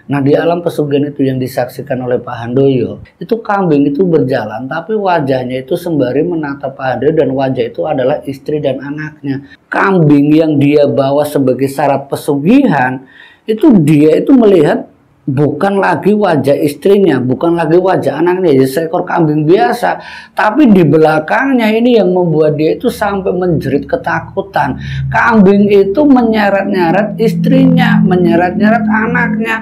Nah, di alam pesugihan itu yang disaksikan oleh Pak Handoyo, itu kambing itu berjalan tapi wajahnya itu sembari menatap Pak Handoyo, dan wajah itu adalah istri dan anaknya. Kambing yang dia bawa sebagai syarat pesugihan itu dia itu melihat bukan lagi wajah istrinya, bukan lagi wajah anaknya, ya seekor kambing biasa. Tapi di belakangnya ini yang membuat dia itu sampai menjerit ketakutan. Kambing itu menyeret-nyeret istrinya, menyeret-nyeret anaknya.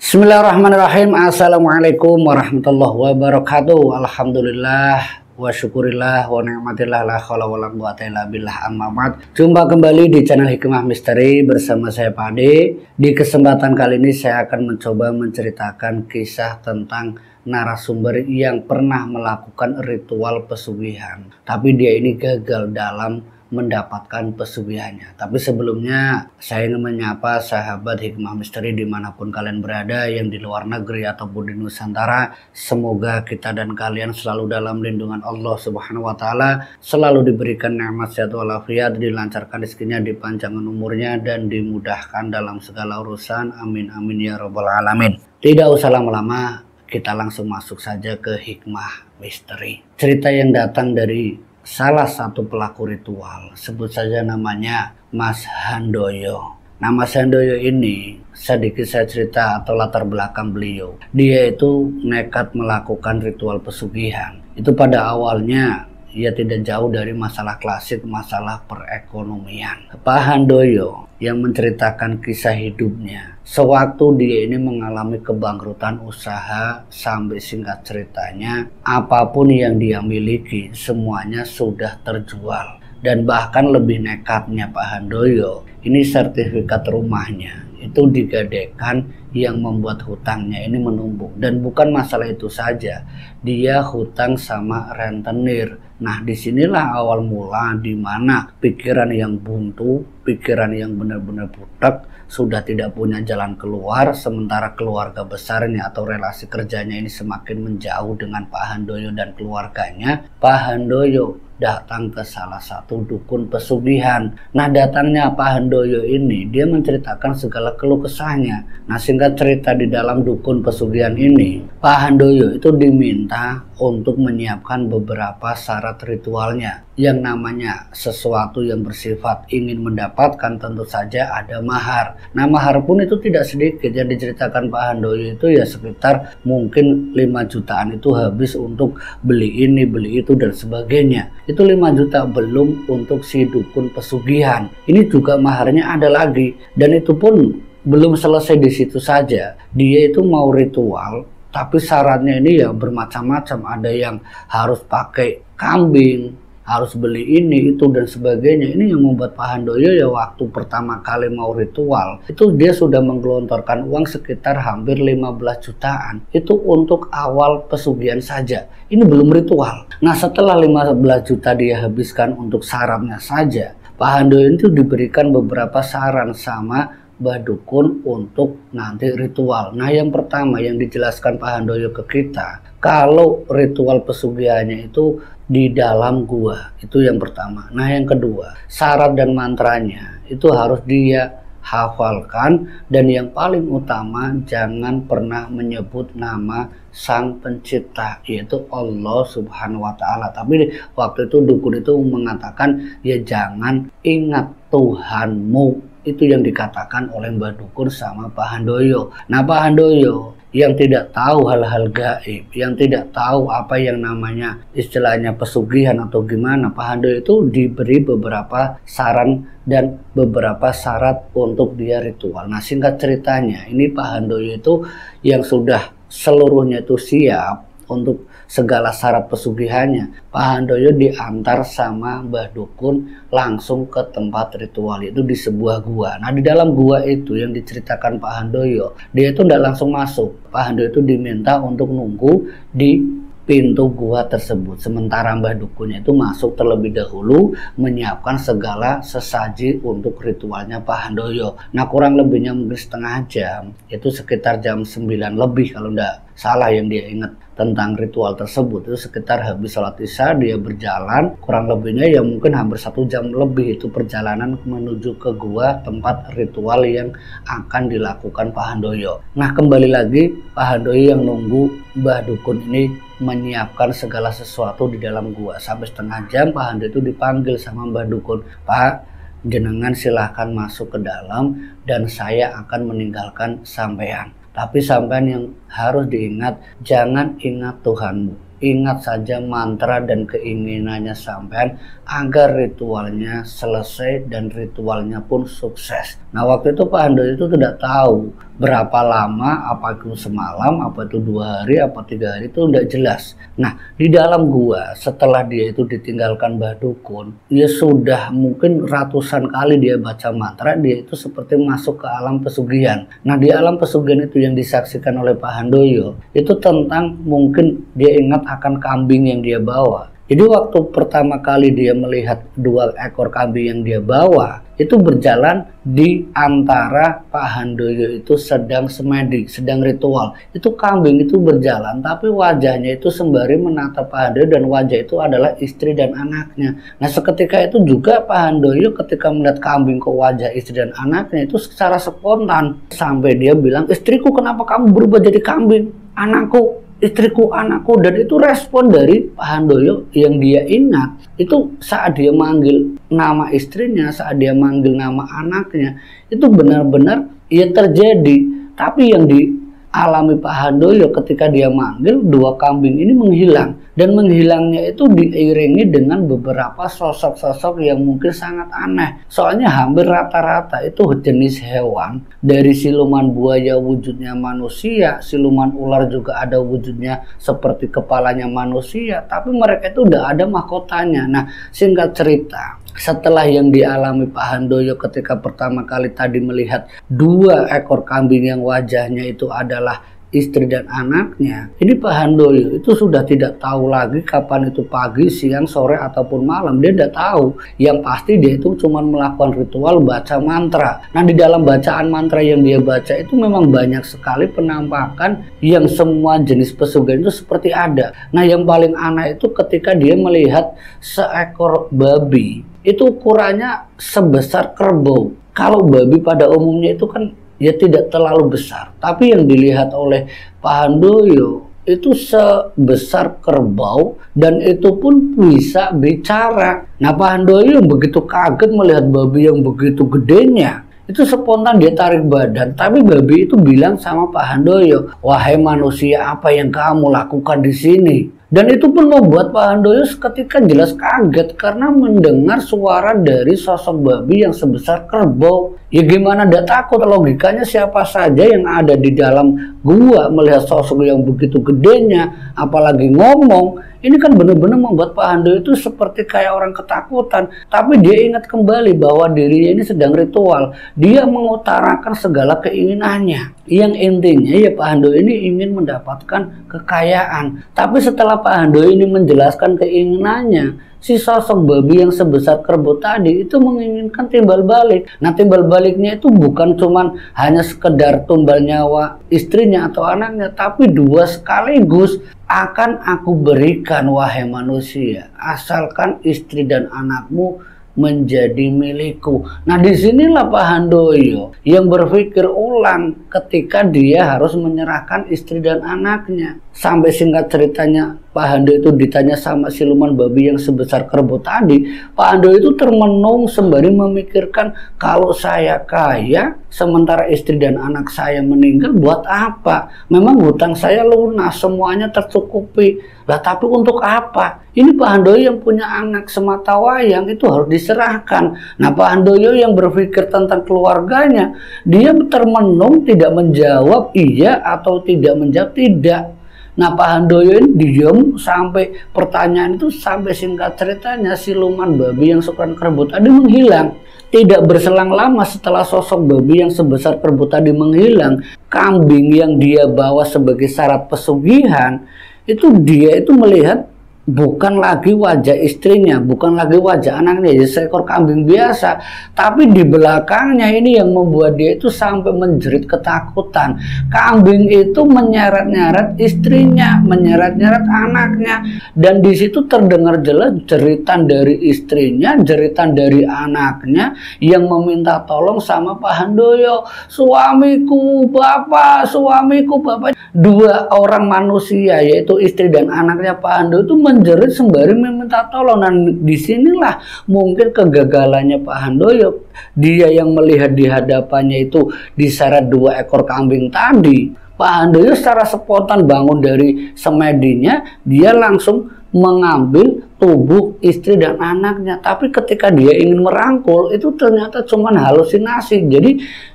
Bismillahirrahmanirrahim. Assalamualaikum warahmatullahi wabarakatuh. Alhamdulillah wa syukurillah wa ni'matillah la khala wa la quwata illa billah, amma ba'd. Jumpa kembali di channel Hikmah Misteri bersama saya Pak Ade. Di kesempatan kali ini saya akan mencoba menceritakan kisah tentang narasumber yang pernah melakukan ritual pesugihan, tapi dia ini gagal dalam mendapatkan pesugihannya. Tapi sebelumnya saya ingin menyapa sahabat Hikmah Misteri dimanapun kalian berada, yang di luar negeri ataupun di Nusantara. Semoga kita dan kalian selalu dalam lindungan Allah Subhanahu wa Ta'ala, selalu diberikan nikmat sehat walafiat, dilancarkan rezekinya, dipanjangkan umurnya, dan dimudahkan dalam segala urusan. Amin amin ya rabbal alamin. Tidak usah lama-lama, kita langsung masuk saja ke Hikmah Misteri. Cerita yang datang dari salah satu pelaku ritual, sebut saja namanya Mas Handoyo. Nah, Mas Handoyo ini sedikit saya cerita atau latar belakang beliau. Dia itu nekat melakukan ritual pesugihan. Itu pada awalnya ia tidak jauh dari masalah klasik, masalah perekonomian. Pak Handoyo yang menceritakan kisah hidupnya sewaktu dia ini mengalami kebangkrutan usaha, sampai singkat ceritanya apapun yang dia miliki semuanya sudah terjual. Dan bahkan lebih nekatnya Pak Handoyo, ini sertifikat rumahnya itu digadaikan, yang membuat hutangnya ini menumpuk. Dan bukan masalah itu saja, dia hutang sama rentenir. Nah, disinilah awal mula di mana pikiran yang buntu, pikiran yang benar-benar butek, sudah tidak punya jalan keluar, sementara keluarga besarnya atau relasi kerjanya ini semakin menjauh dengan Pak Handoyo dan keluarganya. Pak Handoyo datang ke salah satu dukun pesugihan. Nah, datangnya Pak Handoyo ini, dia menceritakan segala keluh kesahnya. Nah, singkat cerita, di dalam dukun pesugihan ini Pak Handoyo itu diminta untuk menyiapkan beberapa syarat ritualnya. Yang namanya sesuatu yang bersifat ingin mendapatkan tentu saja ada mahar. Nah, mahar pun itu tidak sedikit. Yang diceritakan Pak Handoyo itu ya sekitar mungkin 5 jutaan itu habis untuk beli ini, beli itu dan sebagainya. Itu 5 juta belum untuk si dukun pesugihan. Ini juga maharnya ada lagi. Dan itu pun belum selesai di situ saja. Dia itu mau ritual, tapi syaratnya ini ya bermacam-macam. Ada yang harus pakai kambing, harus beli ini, itu dan sebagainya. Ini yang membuat Pak Handoyo ya waktu pertama kali mau ritual, itu dia sudah menggelontorkan uang sekitar hampir 15 jutaan. Itu untuk awal pesugihan saja. Ini belum ritual. Nah, setelah 15 juta dia habiskan untuk syaratnya saja, Pak Handoyo itu diberikan beberapa saran sama Mbah Dukun untuk nanti ritual. Nah, yang pertama yang dijelaskan Pak Handoyo ke kita, kalau ritual pesugihannya itu di dalam gua, itu yang pertama. Nah, yang kedua, syarat dan mantranya itu harus dia hafalkan, dan yang paling utama jangan pernah menyebut nama Sang Pencipta, yaitu Allah Subhanahu wa Ta'ala. Tapi waktu itu dukun itu mengatakan ya jangan ingat Tuhanmu. Itu yang dikatakan oleh Mbah Dukun sama Pak Handoyo. Nah, Pak Handoyo yang tidak tahu hal-hal gaib, yang tidak tahu apa yang namanya istilahnya pesugihan atau gimana, Pak Handoyo itu diberi beberapa saran dan beberapa syarat untuk dia ritual. Nah, singkat ceritanya ini Pak Handoyo itu yang sudah seluruhnya itu siap untuk segala syarat pesugihannya, Pak Handoyo diantar sama Mbah Dukun langsung ke tempat ritual, itu di sebuah gua. Nah, di dalam gua itu yang diceritakan Pak Handoyo, dia itu tidak langsung masuk. Pak Handoyo itu diminta untuk nunggu di pintu gua tersebut, sementara Mbah Dukunnya itu masuk terlebih dahulu menyiapkan segala sesaji untuk ritualnya Pak Handoyo. Nah, kurang lebihnya mungkin setengah jam, itu sekitar jam 9 lebih kalau enggak salah yang dia ingat tentang ritual tersebut. Itu sekitar habis sholat isya dia berjalan, kurang lebihnya ya mungkin hampir 1 jam lebih itu perjalanan menuju ke gua tempat ritual yang akan dilakukan Pak Handoyo. Nah, kembali lagi Pak Handoyo yang nunggu Mbah Dukun ini menyiapkan segala sesuatu di dalam gua. Sampai setengah jam Pak Handoyo itu dipanggil sama Mbah Dukun, "Pak, jenengan silahkan masuk ke dalam dan saya akan meninggalkan sampean. Tapi sampean yang harus diingat, jangan ingat Tuhanmu. Ingat saja mantra dan keinginannya sampean agar ritualnya selesai dan ritualnya pun sukses." Nah, waktu itu Pak Handoyo itu tidak tahu berapa lama, apa itu semalam, apa itu 2 hari, apa 3 hari, itu tidak jelas. Nah, di dalam gua setelah dia itu ditinggalkan Mbah Dukun, dia sudah mungkin ratusan kali dia baca mantra, dia itu seperti masuk ke alam pesugihan. Nah, di alam pesugihan itu yang disaksikan oleh Pak Handoyo itu tentang mungkin dia ingat akan kambing yang dia bawa. Jadi waktu pertama kali dia melihat 2 ekor kambing yang dia bawa, itu berjalan di antara Pak Handoyo itu sedang semedi, sedang ritual. Itu kambing itu berjalan, tapi wajahnya itu sembari menatap Pak Handoyo dan wajah itu adalah istri dan anaknya. Nah, seketika itu juga Pak Handoyo ketika melihat kambing ke wajah istri dan anaknya itu secara spontan. Sampai dia bilang, "Istriku, kenapa kamu berubah jadi kambing? Anakku, istriku, anakku." Dan itu respon dari Pak Handoyo yang dia ingat itu saat dia manggil nama istrinya, saat dia manggil nama anaknya, itu benar-benar ya terjadi. Tapi yang dialami Pak Handoyo ketika dia manggil 2 kambing ini menghilang, dan menghilangnya itu diiringi dengan beberapa sosok-sosok yang mungkin sangat aneh. Soalnya hampir rata-rata itu jenis hewan, dari siluman buaya wujudnya manusia, siluman ular juga ada wujudnya seperti kepalanya manusia, tapi mereka itu udah ada mahkotanya. Nah, singkat cerita, setelah yang dialami Pak Handoyo ketika pertama kali tadi melihat 2 ekor kambing yang wajahnya itu adalah istri dan anaknya, ini Pak Handoyo itu sudah tidak tahu lagi kapan itu pagi, siang, sore, ataupun malam. Dia tidak tahu. Yang pasti dia itu cuma melakukan ritual baca mantra. Nah, di dalam bacaan mantra yang dia baca itu memang banyak sekali penampakan yang semua jenis pesugihan itu seperti ada. Nah, yang paling aneh itu ketika dia melihat seekor babi. Itu ukurannya sebesar kerbau. Kalau babi pada umumnya itu kan ya tidak terlalu besar, tapi yang dilihat oleh Pak Handoyo itu sebesar kerbau dan itu pun bisa bicara. Nah, Pak Handoyo yang begitu kaget melihat babi yang begitu gedenya, itu spontan dia tarik badan, tapi babi itu bilang sama Pak Handoyo, "Wahai manusia, apa yang kamu lakukan di sini?" Dan itu pun membuat Pak Handoyo seketika jelas kaget karena mendengar suara dari sosok babi yang sebesar kerbau. Ya gimana tidak takut, logikanya siapa saja yang ada di dalam gua melihat sosok yang begitu gedenya, apalagi ngomong. Ini kan benar-benar membuat Pak Handoyo itu seperti kayak orang ketakutan. Tapi dia ingat kembali bahwa dirinya ini sedang ritual. Dia mengutarakan segala keinginannya. Yang intinya ya Pak Handoyo ini ingin mendapatkan kekayaan. Tapi setelah Pak Handoyo ini menjelaskan keinginannya, si sosok babi yang sebesar kerbau tadi itu menginginkan timbal balik. Nah, timbal baliknya itu bukan cuman hanya sekedar tumbal nyawa istrinya atau anaknya, tapi 2 sekaligus. "Akan aku berikan, wahai manusia, asalkan istri dan anakmu menjadi milikku." Nah, disinilah Pak Handoyo yang berpikir ulang ketika dia harus menyerahkan istri dan anaknya. Sampai singkat ceritanya Pak Handoyo itu ditanya sama siluman babi yang sebesar kerbau tadi, Pak Handoyo itu termenung sembari memikirkan, kalau saya kaya sementara istri dan anak saya meninggal, buat apa? Memang hutang saya lunas, semuanya tercukupi. Lah, tapi untuk apa? Ini Pak Handoyo yang punya anak semata wayang itu harus diserahkan. Nah, Pak Handoyo yang berpikir tentang keluarganya, dia termenung tidak menjawab iya atau tidak menjawab tidak. Nah, Pak Handoyo ini diam sampai pertanyaan itu, sampai singkat ceritanya siluman babi yang seukuran kerbau tadi menghilang. Tidak berselang lama setelah sosok babi yang sebesar kerbau tadi menghilang, kambing yang dia bawa sebagai syarat pesugihan itu dia itu melihat bukan lagi wajah istrinya, bukan lagi wajah anaknya, ya seekor kambing biasa. Tapi di belakangnya ini yang membuat dia itu sampai menjerit ketakutan. Kambing itu menyeret-nyeret istrinya, menyeret-nyeret anaknya, dan di situ terdengar jelas jeritan dari istrinya, jeritan dari anaknya yang meminta tolong sama Pak Handoyo. Suamiku bapak, suamiku bapak. Dua orang manusia yaitu istri dan anaknya Pak Handoyo itu menjerit sembari meminta tolong. Dan disinilah mungkin kegagalannya Pak Handoyo. Dia yang melihat di hadapannya itu diseret 2 ekor kambing tadi. Pak Handoyo secara spontan bangun dari semedinya, dia langsung mengambil tubuh istri dan anaknya. Tapi ketika dia ingin merangkul, itu ternyata cuma halusinasi. Jadi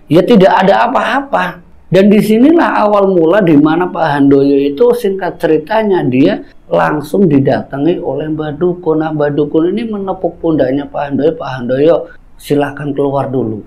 ya tidak ada apa-apa. Dan disinilah awal mula di mana Pak Handoyo itu, singkat ceritanya, dia langsung didatangi oleh Mbah Dukun. Nah, Mbah Dukun ini menepuk pundaknya Pak Handoyo. Pak Handoyo, silahkan keluar dulu.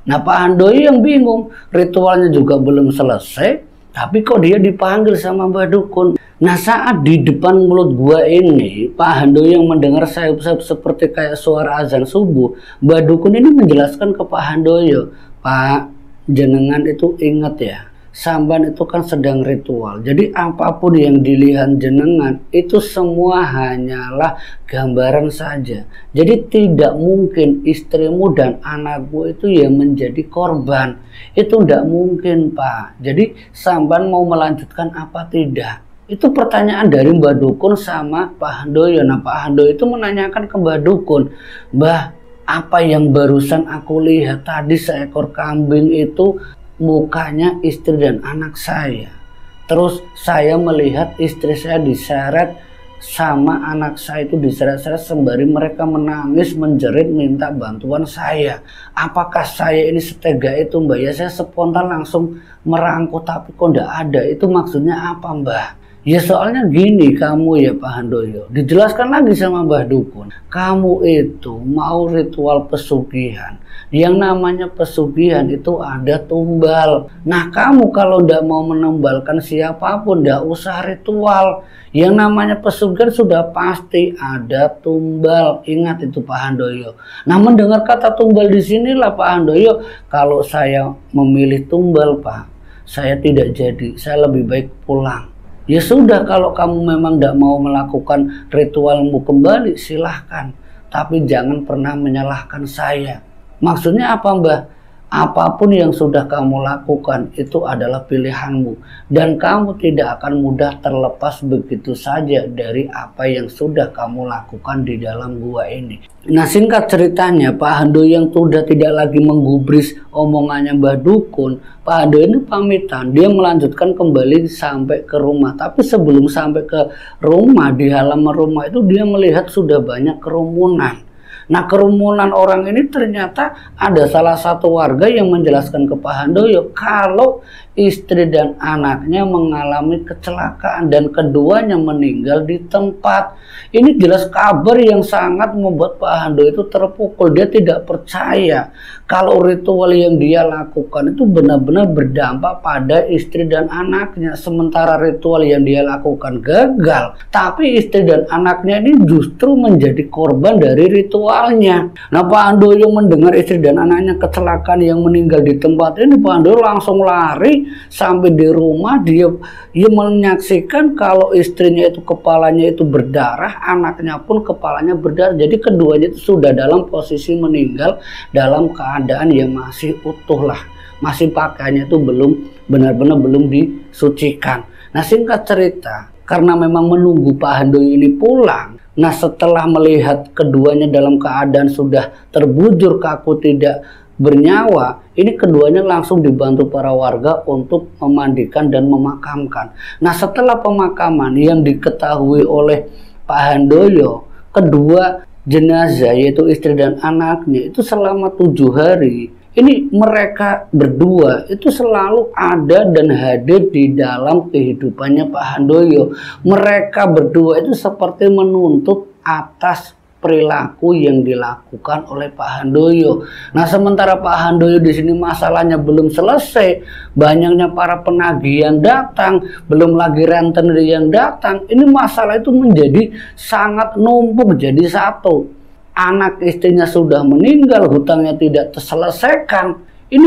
Nah, Pak Handoyo yang bingung, ritualnya juga belum selesai, tapi kok dia dipanggil sama Mbah Dukun. Nah, saat di depan mulut gua ini, Pak Handoyo yang mendengar sayup-sayup seperti kayak suara azan subuh, Mbah Dukun ini menjelaskan ke Pak Handoyo, "Pak, jenengan itu ingat ya, samban itu kan sedang ritual. Jadi apapun yang dilihat jenengan itu semua hanyalah gambaran saja. Jadi tidak mungkin istrimu dan anakmu itu yang menjadi korban. Itu tidak mungkin, Pak. Jadi samban mau melanjutkan apa tidak?" Itu pertanyaan dari Mbah Dukun sama Pak Handoyo. Nah, Pak Handoyo itu menanyakan ke Mbah Dukun, "Mbah, apa yang barusan aku lihat tadi, seekor kambing itu mukanya istri dan anak saya. Terus saya melihat istri saya diseret sama anak saya itu diseret-seret sembari mereka menangis, menjerit, minta bantuan saya. Apakah saya ini setega itu, Mbah?" Ya saya spontan langsung merangkul, tapi kok tidak ada. Itu maksudnya apa, Mbah? Ya soalnya gini kamu ya Pak Handoyo, dijelaskan lagi sama Mbah Dukun, kamu itu mau ritual pesugihan. Yang namanya pesugihan itu ada tumbal. Nah, kamu kalau tidak mau menumbalkan siapapun, tidak usah ritual. Yang namanya pesugihan sudah pasti ada tumbal. Ingat itu Pak Handoyo. Nah, mendengar kata tumbal di sinilah Pak Handoyo, kalau saya memilih tumbal, Pak, saya tidak jadi, saya lebih baik pulang. Ya sudah, kalau kamu memang tidak mau melakukan ritualmu kembali, silahkan. Tapi jangan pernah menyalahkan saya. Maksudnya apa, Mbah? Apapun yang sudah kamu lakukan itu adalah pilihanmu. Dan kamu tidak akan mudah terlepas begitu saja dari apa yang sudah kamu lakukan di dalam gua ini. Nah, singkat ceritanya, Pak Handoyo yang sudah tidak lagi menggubris omongannya Mbah Dukun, Pak Handoyo ini pamitan. Dia melanjutkan kembali sampai ke rumah. Tapi sebelum sampai ke rumah, di halaman rumah itu dia melihat sudah banyak kerumunan. Nah, kerumunan orang ini ternyata ada salah satu warga yang menjelaskan ke Pak Handoyo kalau istri dan anaknya mengalami kecelakaan dan keduanya meninggal di tempat. Ini jelas kabar yang sangat membuat Pak Handoyo itu terpukul. Dia tidak percaya kalau ritual yang dia lakukan itu benar-benar berdampak pada istri dan anaknya. Sementara ritual yang dia lakukan gagal, tapi istri dan anaknya ini justru menjadi korban dari ritualnya. Nah, Pak Handoyo mendengar istri dan anaknya kecelakaan yang meninggal di tempat ini, Pak Handoyo langsung lari sampai di rumah. Dia menyaksikan kalau istrinya itu kepalanya itu berdarah, anaknya pun kepalanya berdarah. Jadi keduanya itu sudah dalam posisi meninggal dalam keadaan yang masih utuh lah, masih pakaiannya itu belum benar-benar belum disucikan. Nah, singkat cerita, karena memang menunggu Pak Handoyo ini pulang, nah setelah melihat keduanya dalam keadaan sudah terbujur kaku tidak bernyawa, ini keduanya langsung dibantu para warga untuk memandikan dan memakamkan. Nah, setelah pemakaman yang diketahui oleh Pak Handoyo, kedua jenazah yaitu istri dan anaknya itu selama 7 hari ini mereka berdua itu selalu ada dan hadir di dalam kehidupannya Pak Handoyo. Mereka berdua itu seperti menuntut atas perilaku yang dilakukan oleh Pak Handoyo. Nah, sementara Pak Handoyo di sini masalahnya belum selesai, banyaknya para penagih yang datang, belum lagi rentenir yang datang. Ini masalah itu menjadi sangat numpuk jadi satu. Anak istrinya sudah meninggal, hutangnya tidak terselesaikan. Ini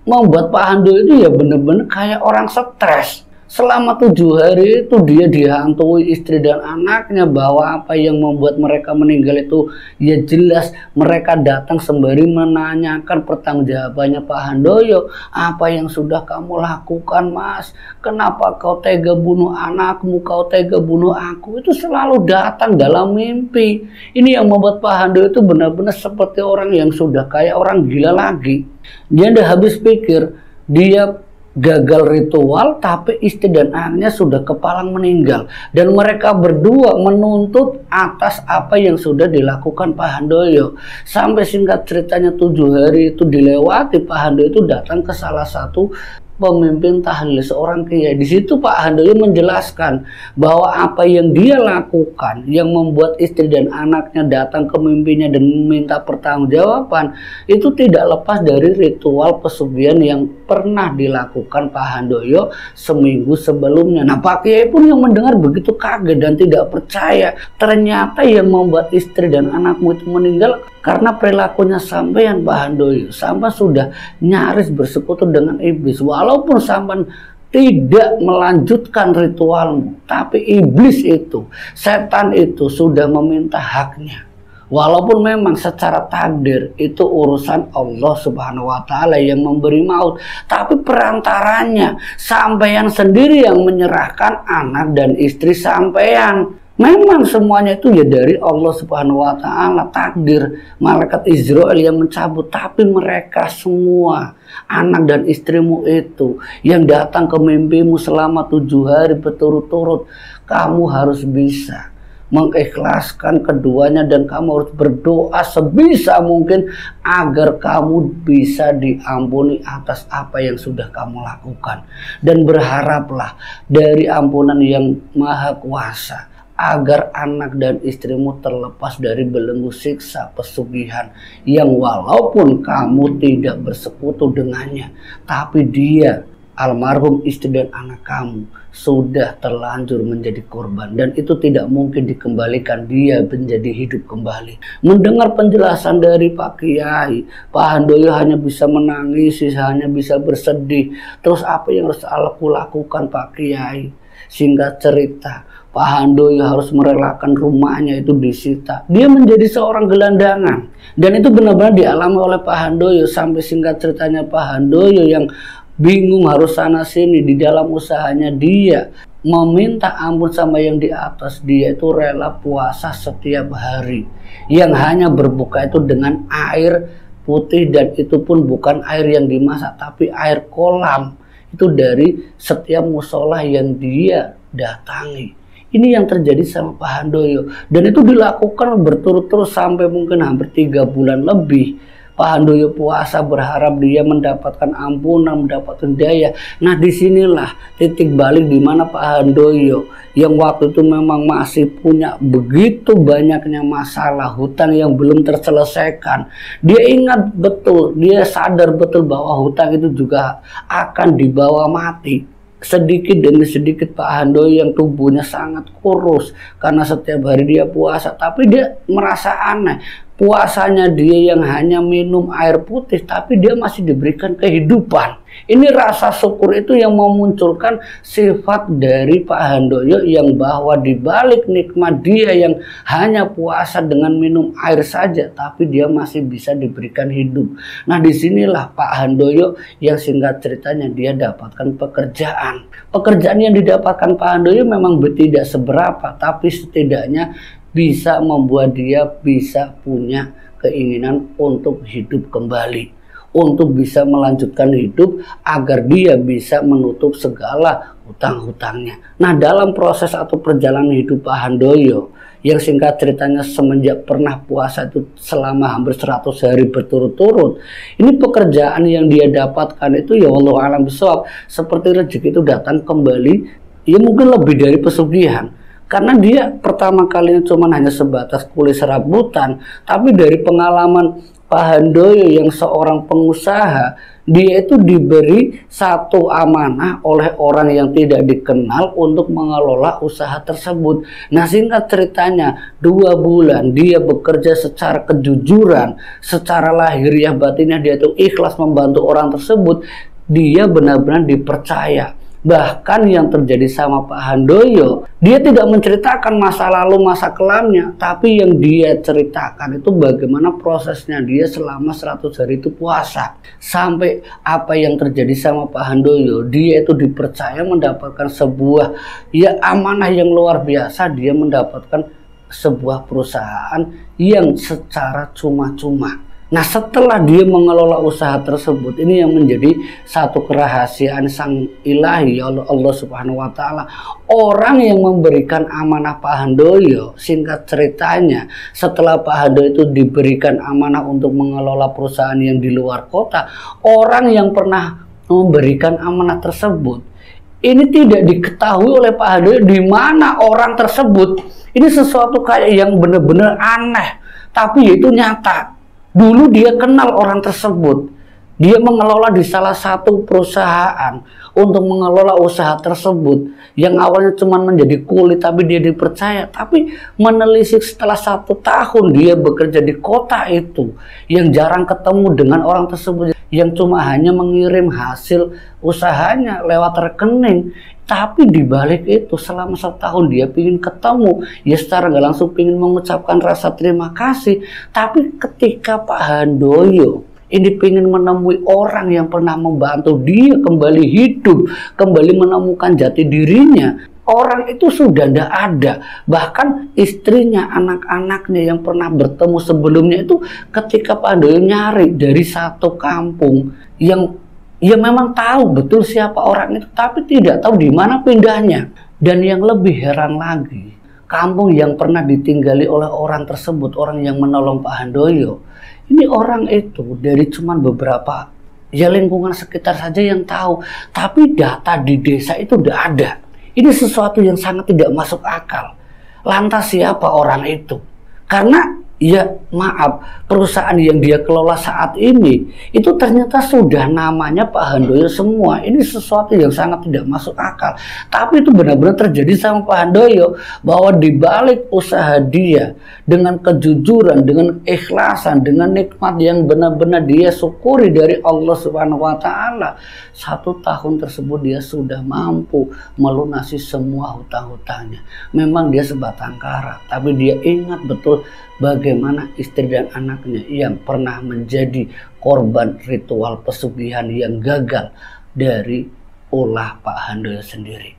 membuat Pak Handoyo itu ya benar-benar kayak orang stres. Selama 7 hari itu dia dihantui istri dan anaknya, bahwa apa yang membuat mereka meninggal itu ya jelas mereka datang sembari menanyakan pertanggungjawabannya Pak Handoyo. Apa yang sudah kamu lakukan, Mas? Kenapa kau tega bunuh anakmu? Kau tega bunuh aku? Itu selalu datang dalam mimpi. Ini yang membuat Pak Handoyo itu benar-benar seperti orang yang sudah kayak orang gila lagi. Dia udah habis pikir, dia gagal ritual, tapi istri dan anaknya sudah kepalang meninggal, dan mereka berdua menuntut atas apa yang sudah dilakukan Pak Handoyo. Sampai singkat ceritanya 7 hari itu dilewati, Pak Handoyo itu datang ke salah satu pemimpin tahlil, seorang kiai. Di situ Pak Handoyo menjelaskan bahwa apa yang dia lakukan, yang membuat istri dan anaknya datang ke mimpinya dan meminta pertanggungjawaban, itu tidak lepas dari ritual pesugihan yang pernah dilakukan Pak Handoyo seminggu sebelumnya. Nah, Pak Kiai pun yang mendengar begitu kaget dan tidak percaya. Ternyata yang membuat istri dan anakmu itu meninggal karena perilakunya sampean, Pak Handoyo. Sampai sudah nyaris bersekutu dengan iblis. Walaupun sampean tidak melanjutkan ritualmu, tapi iblis itu, setan itu sudah meminta haknya. Walaupun memang secara takdir itu urusan Allah Subhanahu wa Ta'ala yang memberi maut, tapi perantaranya sampean sendiri yang menyerahkan anak dan istri sampean. Memang semuanya itu ya dari Allah Subhanahu wa Ta'ala, takdir malaikat Israel yang mencabut, tapi mereka semua, anak dan istrimu itu yang datang ke mimpimu selama 7 hari berturut-turut, kamu harus bisa mengikhlaskan keduanya, dan kamu harus berdoa sebisa mungkin agar kamu bisa diampuni atas apa yang sudah kamu lakukan. Dan berharaplah dari ampunan yang maha kuasa agar anak dan istrimu terlepas dari belenggu siksa pesugihan yang walaupun kamu tidak bersekutu dengannya, tapi dia, almarhum istri dan anak kamu, sudah terlanjur menjadi korban, dan itu tidak mungkin dikembalikan, dia menjadi hidup kembali. Mendengar penjelasan dari Pak Kiai, Pak Handoyo hanya bisa menangis, hanya bisa bersedih. Terus apa yang harus aku lakukan, Pak Kiai? Singkat cerita, Pak Handoyo harus merelakan rumahnya itu disita. Dia menjadi seorang gelandangan, dan itu benar-benar dialami oleh Pak Handoyo. Sampai singkat ceritanya Pak Handoyo yang bingung harus sana sini di dalam usahanya, dia meminta ampun sama yang di atas. Dia itu rela puasa setiap hari, yang hanya berbuka itu dengan air putih, dan itu pun bukan air yang dimasak, tapi air kolam itu dari setiap musola yang dia datangi. Ini yang terjadi sama Pak Handoyo, dan itu dilakukan berturut-turut sampai mungkin hampir 3 bulan lebih. Pak Handoyo puasa berharap dia mendapatkan ampunan, mendapatkan daya. Nah, disinilah titik balik di mana Pak Handoyo yang waktu itu memang masih punya begitu banyaknya masalah, hutang yang belum terselesaikan. Dia ingat betul, dia sadar betul bahwa hutang itu juga akan dibawa mati. Sedikit demi sedikit Pak Handoyo yang tubuhnya sangat kurus karena setiap hari dia puasa, tapi dia merasa aneh. Puasanya dia yang hanya minum air putih, tapi dia masih diberikan kehidupan. Ini rasa syukur itu yang memunculkan sifat dari Pak Handoyo, yang bahwa dibalik nikmat dia yang hanya puasa dengan minum air saja, tapi dia masih bisa diberikan hidup. Nah, disinilah Pak Handoyo yang singkat ceritanya dia dapatkan pekerjaan. Pekerjaan yang didapatkan Pak Handoyo memang tidak seberapa, tapi setidaknya bisa membuat dia bisa punya keinginan untuk hidup kembali, untuk bisa melanjutkan hidup agar dia bisa menutup segala hutang-hutangnya. Nah, dalam proses atau perjalanan hidup Pak Handoyo yang singkat ceritanya semenjak pernah puasa itu selama hampir 100 hari berturut-turut, ini pekerjaan yang dia dapatkan itu ya wallahu a'lam bishawab, seperti rezeki itu datang kembali, ya mungkin lebih dari pesugihan. Karena dia pertama kalinya cuma hanya sebatas kulit serabutan, tapi dari pengalaman Pak Handoyo yang seorang pengusaha, dia itu diberi satu amanah oleh orang yang tidak dikenal untuk mengelola usaha tersebut. Nah, singkat ceritanya, 2 bulan dia bekerja secara kejujuran, secara lahiriah batinnya dia itu ikhlas membantu orang tersebut. Dia benar-benar dipercaya. Bahkan yang terjadi sama Pak Handoyo, dia tidak menceritakan masa lalu, masa kelamnya, tapi yang dia ceritakan itu bagaimana prosesnya dia selama 100 hari itu puasa. Sampai apa yang terjadi sama Pak Handoyo, dia itu dipercaya mendapatkan sebuah amanah yang luar biasa. Dia mendapatkan sebuah perusahaan yang secara cuma-cuma. Nah, setelah dia mengelola usaha tersebut, ini yang menjadi satu kerahasiaan sang ilahi Allah Subhanahu wa Ta'ala. Orang yang memberikan amanah Pak Handoyo, singkat ceritanya, setelah Pak Handoyo itu diberikan amanah untuk mengelola perusahaan yang di luar kota, orang yang pernah memberikan amanah tersebut, ini tidak diketahui oleh Pak Handoyo di mana orang tersebut. Ini sesuatu kayak yang benar-benar aneh, tapi itu nyata. Dulu dia kenal orang tersebut. Dia mengelola di salah satu perusahaan untuk mengelola usaha tersebut. Yang awalnya cuma menjadi kulit, tapi dia dipercaya. Tapi menelisik setelah 1 tahun dia bekerja di kota itu, yang jarang ketemu dengan orang tersebut, yang cuma hanya mengirim hasil usahanya lewat rekening. Tapi dibalik itu selama 1 tahun dia ingin ketemu, ya secara nggak langsung ingin mengucapkan rasa terima kasih. Tapi ketika Pak Handoyo ini ingin menemui orang yang pernah membantu dia kembali hidup, kembali menemukan jati dirinya, orang itu sudah tidak ada. Bahkan istrinya, anak-anaknya yang pernah bertemu sebelumnya itu, ketika Pak Handoyo nyari dari satu kampung yang memang tahu betul siapa orang itu, tapi tidak tahu di mana pindahnya. Dan yang lebih heran lagi, kampung yang pernah ditinggali oleh orang tersebut, orang yang menolong Pak Handoyo, ini orang itu dari cuman beberapa lingkungan sekitar saja yang tahu, tapi data di desa itu tidak ada. Ini sesuatu yang sangat tidak masuk akal. Lantas siapa orang itu? Karena perusahaan yang dia kelola saat ini itu ternyata sudah namanya Pak Handoyo semua. Ini sesuatu yang sangat tidak masuk akal. Tapi itu benar-benar terjadi sama Pak Handoyo, bahwa di balik usaha dia dengan kejujuran, dengan ikhlasan, dengan nikmat yang benar-benar dia syukuri dari Allah Subhanahu wa Ta'ala, 1 tahun tersebut dia sudah mampu melunasi semua hutang-hutangnya. Memang dia sebatang kara, tapi dia ingat betul bagaimana istri dan anaknya yang pernah menjadi korban ritual pesugihan yang gagal dari ulah Pak Handoyo sendiri.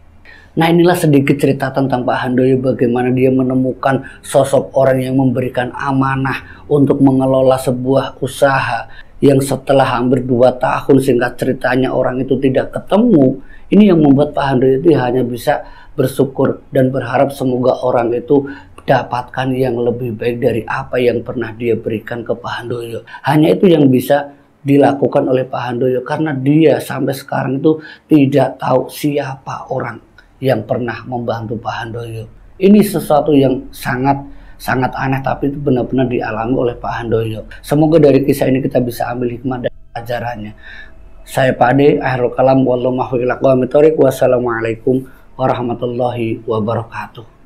Nah, inilah sedikit cerita tentang Pak Handoyo, bagaimana dia menemukan sosok orang yang memberikan amanah untuk mengelola sebuah usaha yang setelah hampir 2 tahun singkat ceritanya orang itu tidak ketemu. Ini yang membuat Pak Handoyo itu hanya bisa bersyukur dan berharap semoga orang itu dapatkan yang lebih baik dari apa yang pernah dia berikan ke Pak Handoyo. Hanya itu yang bisa dilakukan oleh Pak Handoyo, karena dia sampai sekarang itu tidak tahu siapa orang yang pernah membantu Pak Handoyo. Ini sesuatu yang sangat aneh, tapi itu benar-benar dialami oleh Pak Handoyo. Semoga dari kisah ini kita bisa ambil hikmah dan pelajarannya. Saya Pak Ade, akhirul kalam, wallahu muwaffiq ila aqwamit thoriq. Wassalamualaikum warahmatullahi wabarakatuh.